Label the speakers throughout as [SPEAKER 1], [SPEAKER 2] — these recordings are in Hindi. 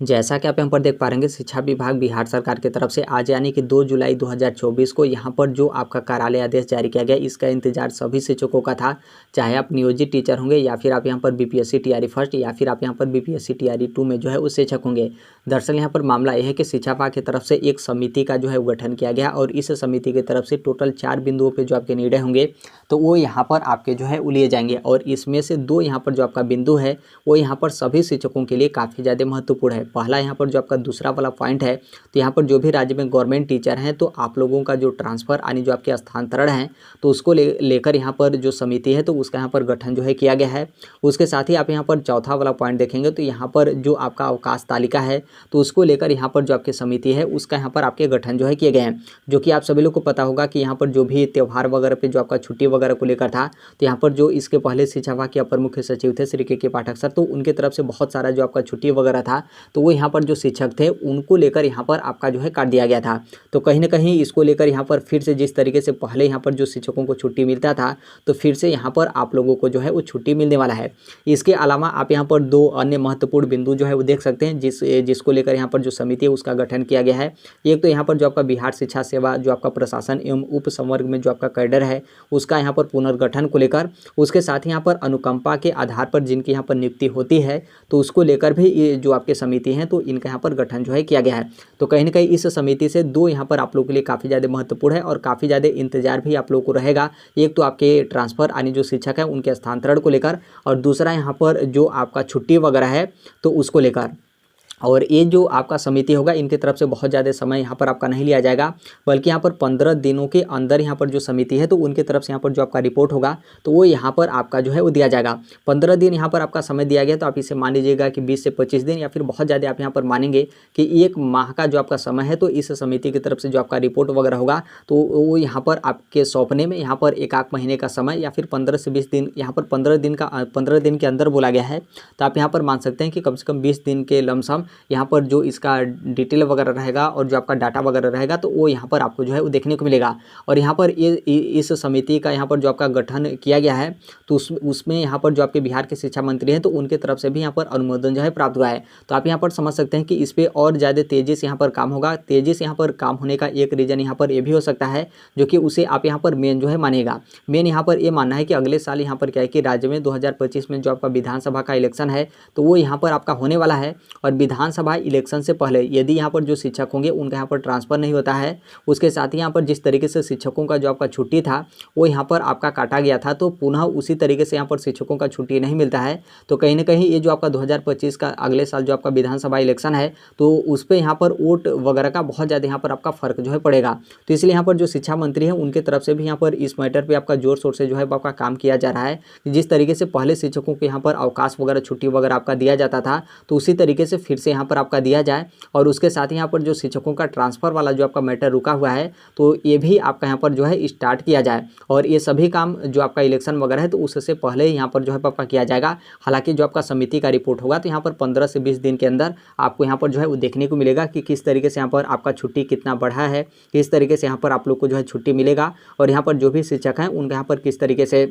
[SPEAKER 1] जैसा कि आप यहाँ पर देख पा रहे हैं, शिक्षा विभाग बिहार सरकार की तरफ से आज यानी कि 2 जुलाई 2024 को यहाँ पर जो आपका कार्यालय आदेश जारी किया गया, इसका इंतजार सभी शिक्षकों का था। चाहे आप नियोजित टीचर होंगे या फिर आप यहाँ पर बीपीएससी टीआरई फर्स्ट या फिर आप यहाँ पर बीपीएससी टीआरई 2 में जो है वो शिक्षक होंगे। दरअसल यहाँ पर मामला यह है कि शिक्षा विभाग की तरफ से एक समिति का जो है वो गठन किया गया और इस समिति की तरफ से टोटल 4 बिंदुओं पर जो आपके निर्णय होंगे तो वो यहाँ पर आपके जो है वो लिए जाएंगे और इसमें से 2 यहाँ पर जो आपका बिंदु है वो यहाँ पर सभी शिक्षकों के लिए काफ़ी ज़्यादा महत्वपूर्ण है। पहला यहाँ पर जो आपका दूसरा वाला पॉइंट है, तो यहाँ पर जो भी राज्य में गवर्नमेंट टीचर हैं तो आप लोगों का जो ट्रांसफ़र यानी जो आपके स्थानांतरण है तो उसको लेकर यहाँ पर जो समिति है तो उसका यहाँ पर गठन जो है किया गया है। उसके साथ ही आप यहाँ पर चौथा वाला पॉइंट देखेंगे तो यहाँ पर जो आपका अवकाश तालिका है तो उसको लेकर यहाँ पर जो आपकी समिति है उसका यहाँ पर आपके गठन जो है किए गए हैं, जो कि आप सभी लोग को पता होगा कि यहाँ पर जो भी त्यौहार वगैरह पे जो आपका छुट्टी वगैरह को लेकर था तो यहाँ पर जो इसके पहले शिक्षा विभाग के अपर मुख्य सचिव थे श्री के पाठक सर, तो उनके तरफ से बहुत सारा जो आपका छुट्टी वगैरह था तो वो यहाँ पर जो शिक्षक थे उनको लेकर यहाँ पर आपका जो है काट दिया गया था। तो कहीं ना कहीं इसको लेकर यहाँ पर फिर से जिस तरीके से पहले यहाँ पर जो शिक्षकों को छुट्टी मिलता था तो फिर से यहाँ पर आप लोगों को जो है वो छुट्टी मिलने वाला है। इसके अलावा आप यहाँ पर 2 अन्य महत्वपूर्ण बिंदु जो है वो देख सकते हैं जिसको लेकर यहाँ पर जो समिति है उसका गठन किया गया है। एक तो यहाँ पर जो आपका बिहार शिक्षा सेवा जो आपका प्रशासन एवं उप संवर्ग में जो आपका कैडर है उसका यहाँ पर पुनर्गठन को लेकर, उसके साथ ही यहाँ पर अनुकंपा के आधार पर जिनकी यहाँ पर नियुक्ति होती है तो उसको लेकर भी ये जो आपके समिति हैं तो इनका यहाँ पर गठन जो है किया गया है। तो कहीं ना कहीं इस समिति से 2 यहाँ पर आप लोगों के लिए काफ़ी ज़्यादा महत्वपूर्ण है और काफ़ी ज़्यादा इंतजार भी आप लोगों को रहेगा। एक तो आपके ट्रांसफ़र यानी जो शिक्षक है उनके स्थानांतरण को लेकर और दूसरा यहाँ पर जो आपका छुट्टी वगैरह है तो उसको लेकर। और ये जो आपका समिति होगा इनकी तरफ से बहुत ज़्यादा समय यहाँ पर आपका नहीं लिया जाएगा, बल्कि यहाँ पर 15 दिनों के अंदर यहाँ पर जो समिति है तो उनकी तरफ से यहाँ पर जो आपका रिपोर्ट होगा तो वो यहाँ पर आपका जो है वो दिया जाएगा। 15 दिन यहाँ पर आपका समय दिया गया तो आप इसे मान लीजिएगा कि 20 से 25 दिन या फिर बहुत ज़्यादा आप यहाँ पर मानेंगे कि 1 माह का जो आपका समय है तो इस समिति की तरफ से जो आपका रिपोर्ट वगैरह होगा तो वो यहाँ पर आपके सौंपने में यहाँ पर 1 महीने का समय या फिर 15 से 20 दिन, यहाँ पर 15 दिन के अंदर बोला गया है। तो आप यहाँ पर मान सकते हैं कि कम से कम 20 दिन के लमसम यहाँ पर जो इसका डिटेल वगैरह रहेगा और जो आपका डाटा वगैरह रहेगा तो वो यहाँ पर आपको जो है वो देखने को मिलेगा। और यहाँ पर इस समिति का यहाँ पर जो आपका गठन किया गया है तो उसमें यहाँ पर जो आपके बिहार के शिक्षा मंत्री हैं तो उनके तरफ से भी यहाँ पर अनुमोदन जो है प्राप्त हुआ है। तो आप यहाँ पर समझ सकते हैं कि इस पर और ज़्यादा तेज़ी से यहाँ पर काम होगा। तेज़ी से यहाँ पर काम होने का एक रीज़न यहाँ पर ये भी हो सकता है जो कि उसे आप यहाँ पर मेन जो है मानेगा। मेन यहाँ पर ये मानना है कि अगले साल यहाँ पर क्या है कि राज्य में 2025 में जो आपका विधानसभा का इलेक्शन है तो वो यहाँ पर आपका होने वाला है और विधानसभा इलेक्शन से पहले यदि यहाँ पर जो शिक्षक होंगे उनका यहाँ पर ट्रांसफ़र नहीं होता है, उसके साथ ही यहाँ पर जिस तरीके से शिक्षकों का जो आपका छुट्टी था वो यहाँ पर आपका काटा गया था तो पुनः उसी तरीके से यहाँ पर शिक्षकों का छुट्टी नहीं मिलता है। तो कहीं ना कहीं ये जो आपका 2025 का अगले साल जो आपका विधानसभा इलेक्शन है तो उस पर यहाँ पर वोट वगैरह का बहुत ज़्यादा यहाँ पर आपका फ़र्क जो है पड़ेगा। तो इसलिए यहाँ पर जो शिक्षा मंत्री हैं उनके तरफ से भी यहाँ पर इस मैटर पर आपका जोर शोर से जो है आपका काम किया जा रहा है। जिस तरीके से पहले शिक्षकों को यहाँ पर अवकाश वगैरह छुट्टी वगैरह आपका दिया जाता था तो उसी तरीके से फिर से यहाँ पर आपका दिया जाए और उसके साथ ही यहाँ पर जो शिक्षकों का ट्रांसफ़र वाला जो आपका मैटर रुका हुआ है तो ये भी आपका यहाँ पर जो है स्टार्ट किया जाए और ये सभी काम जो आपका इलेक्शन वगैरह है तो उससे पहले यहाँ पर जो है आपका किया जाएगा। हालांकि जो आपका समिति का रिपोर्ट होगा तो यहाँ पर 15 से 20 दिन के अंदर आपको यहाँ पर जो है वो देखने को मिलेगा कि किस तरीके से यहाँ पर आपका छुट्टी कितना बढ़ा है, किस तरीके से यहाँ पर आप लोग को जो है छुट्टी मिलेगा और यहाँ पर जो भी शिक्षक हैं उनके यहाँ पर किस तरीके से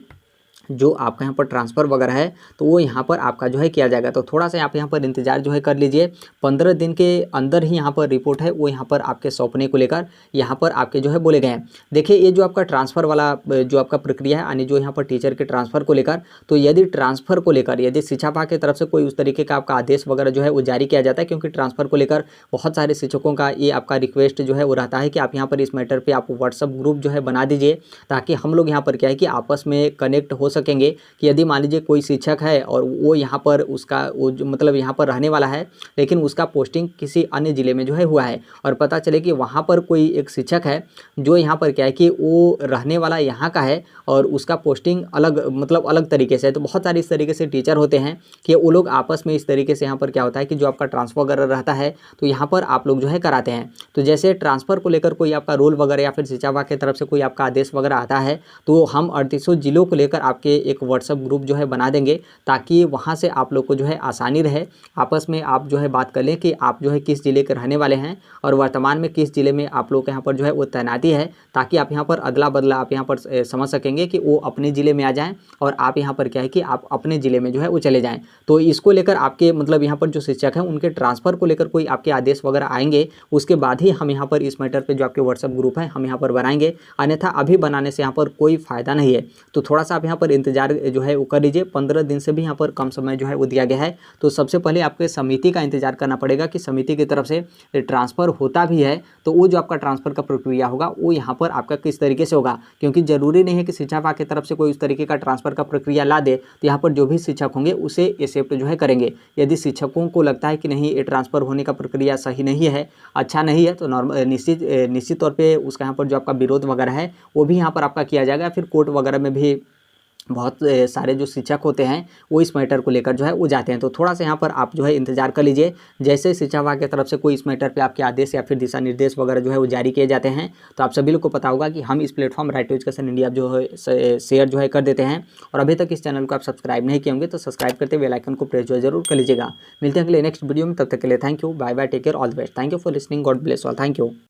[SPEAKER 1] जो आपका यहाँ पर ट्रांसफ़र वगैरह है तो वो यहाँ पर आपका जो है किया जाएगा। तो थोड़ा सा आप यहाँ पर इंतज़ार जो है कर लीजिए। 15 दिन के अंदर ही यहाँ पर रिपोर्ट है वो यहाँ पर आपके सौंपने को लेकर यहाँ पर आपके जो है बोले गए हैं। देखिए ये जो आपका ट्रांसफ़र वाला जो आपका प्रक्रिया है यानी जो यहाँ पर टीचर के ट्रांसफ़र को लेकर, तो यदि ट्रांसफ़र को लेकर यदि शिक्षा विभाग की तरफ से कोई उस तरीके का आपका आदेश वगैरह जो है वो जारी किया जाता है, क्योंकि ट्रांसफ़र को लेकर बहुत सारे शिक्षकों का ये आपका रिक्वेस्ट जो है वो रहता है कि आप यहाँ पर इस मैटर पर आप व्हाट्सअप ग्रुप जो है बना दीजिए ताकि हम लोग यहाँ पर क्या है कि आपस में कनेक्ट हो सकेंगे कि यदि मान लीजिए कोई शिक्षक है और वो यहाँ पर उसका वो जो मतलब यहाँ पर रहने वाला है लेकिन उसका पोस्टिंग किसी अन्य ज़िले में जो है हुआ है और पता चले कि वहाँ पर कोई एक शिक्षक है जो यहाँ पर क्या है कि वो रहने वाला यहाँ का है और उसका पोस्टिंग अलग मतलब अलग तरीके से है। तो बहुत सारे इस तरीके से टीचर होते हैं कि वो लोग आपस में इस तरीके से यहाँ पर क्या होता है कि जो आपका ट्रांसफ़र वगैरह रहता है तो यहाँ पर आप लोग जो है कराते हैं। तो जैसे ट्रांसफ़र को लेकर कोई आपका रोल वगैरह या फिर शिक्षा विभाग की तरफ से कोई आपका आदेश वगैरह आता है तो हम 38 जिलों को लेकर आपके आपके एक व्हाट्सअप ग्रुप जो है बना देंगे, ताकि वहाँ से आप लोग को जो है आसानी रहे। आपस में आप जो है बात कर लें कि आप जो है किस ज़िले के रहने वाले हैं और वर्तमान में किस ज़िले में आप लोग के यहाँ पर जो है वो तैनाती है, ताकि आप यहाँ पर अदला बदला आप यहाँ पर समझ सकेंगे कि वो अपने ज़िले में आ जाएँ और आप यहाँ पर क्या है कि आप अपने ज़िले में जो है वो चले जाएँ। तो इसको लेकर आपके मतलब यहाँ पर जो शिक्षक हैं उनके ट्रांसफ़र को लेकर कोई आपके आदेश वगैरह आएंगे, उसके बाद ही हम यहाँ पर इस मैटर पे जो आपके व्हाट्सएप ग्रुप है हम यहाँ पर बनाएंगे, अन्यथा अभी बनाने से यहाँ पर कोई फ़ायदा नहीं है। तो थोड़ा सा आप यहाँ पर इंतजार जो है वो कर लीजिए, 15 दिन से भी यहाँ पर कम समय जो है वो दिया गया है। तो सबसे पहले आपके समिति का इंतजार करना पड़ेगा कि समिति की तरफ से ट्रांसफ़र होता भी है तो वो जो आपका ट्रांसफ़र का प्रक्रिया होगा वो यहाँ पर आपका किस तरीके से होगा, क्योंकि ज़रूरी नहीं है कि शिक्षा विभाग की तरफ से कोई उस तरीके का ट्रांसफ़र का प्रक्रिया ला दे, तो यहाँ पर जो भी शिक्षक होंगे उसे एक्सेप्ट जो है करेंगे। यदि शिक्षकों को लगता है कि नहीं ये ट्रांसफ़र होने का प्रक्रिया सही नहीं है, अच्छा नहीं है, तो नॉर्मल निश्चित तौर पे उसका यहाँ पर जो आपका विरोध वगैरह है वो भी यहाँ पर आपका किया जाएगा। फिर कोर्ट वगैरह में भी बहुत सारे जो शिक्षक होते हैं वो इस मैटर को लेकर जो है वो जाते हैं। तो थोड़ा सा यहाँ पर आप जो है इंतजार कर लीजिए, जैसे शिक्षा विभाग की तरफ से कोई इस मैटर पे आपके आदेश या फिर दिशा निर्देश वगैरह जो है वो जारी किए जाते हैं, तो आप सभी लोग को पता होगा कि हम इस platform right to education India जो है शेयर जो है कर देते हैं। और अभी तक इस चैनल को आप सब्सक्राइब नहीं किए होंगे तो सब्सक्राइब करते बेल आइकन को प्रेस जो है जरूर कर लीजिएगा। मिलते हैं अगले नेक्स्ट वीडियो में, तब तक के लिए thank you, bye bye, take care, all the best, thank you for listening, God bless all, thank you.